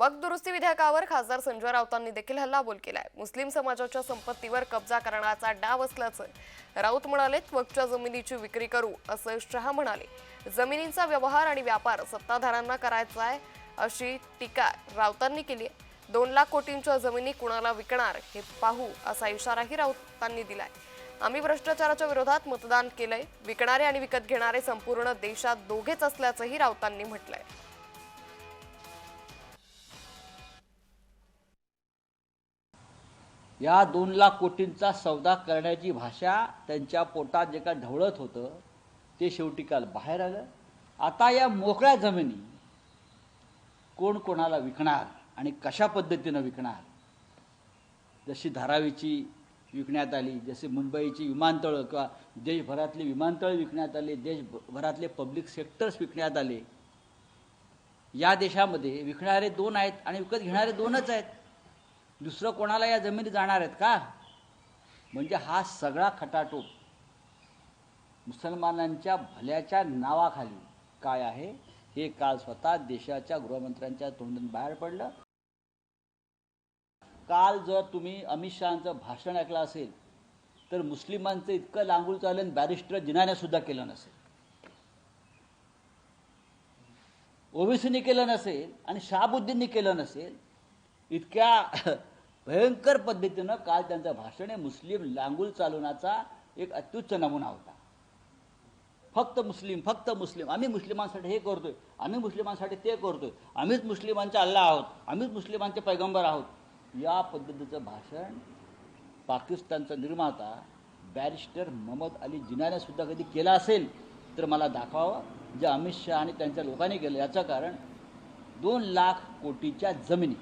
वक्फ दुरुस्ती विधेयकावर खासदार संजय राऊतांनी देखील हल्लाबोल केलाय। मुस्लिम समाजाच्या संपत्तीवर कब्जा करण्याचा डाव असल्याचं राऊत म्हणाले। वक्फच्या जमिनीची विक्री करू असं शहा म्हणाले। जमिनींचा व्यवहार आणि व्यापार सत्ताधाऱ्यांना करायचा आहे अशी टीका राऊतांनी केली। 2 लाख कोटींच्या जमिनी कुणाला विकणार हे पाहू असा इशाराही राऊतांनी दिलाय। आम्ही भ्रष्टाचाराच्या विरोधात मतदान केलंय। विकणारे आणि विकत घेणारे संपूर्ण देशात दोघेच असल्याचंही राऊतांनी म्हटलंय। या 2 लाख कोटींचा सौदा करण्याची भाषा त्यांच्या पोटात जे काय ढवळत होतं ते शेवटी काल बाहेर आलं। आता या मोकळ्या जमिनी कोण कोणाला विकणार आणि कशा पद्धतीनं विकणार, जशी धारावीची विकण्यात आली, जसे मुंबईची विमानतळं किंवा देशभरातली विमानतळं विकण्यात आली, देशभरातले पब्लिक सेक्टर्स विकण्यात आले। या देशामध्ये विकणारे 2 आहेत आणि विकत घेणारे 2च आहेत। दुसरं कोणाला या जमिनी जाणार आहेत का? म्हणजे हा सगळा खटाटोप मुसलमानांच्या भल्याच्या नावाखाली काय आहे हे काल स्वतः देशाच्या गृहमंत्र्यांच्या तोंडून बाहेर पडलं। काल जर तुम्ही अमित शहांचं भाषण ऐकलं असेल तर मुस्लिमांचं इतकं लांगूल चालन बॅरिस्टर जिनाने सुद्धा केलं नसेल, ओवेसीने केलं नसेल आणि शहाबुद्दीनने केलं नसेल। इतक्या भयंकर पद्धतीनं काल त्यांचं भाषण हे मुस्लिम लांगूल चालवण्याचा एक अत्युच्च नमुना होता। फक्त मुस्लिम, आम्ही मुस्लिमांसाठी हे करतोय, आम्ही मुस्लिमांसाठी ते करतोय, आम्हीच मुस्लिमांचे अल्लाह आहोत, आम्हीच मुस्लिमांचे पैगंबर आहोत। या पद्धतीचं भाषण पाकिस्तानचा निर्माता बॅरिस्टर मोहम्मद अली जिनाने सुद्धा कधी केलं असेल तर मला दाखवावं। जे अमित शहा आणि त्यांच्या लोकांनी केलं याचं कारण 2 लाख कोटीच्या जमिनी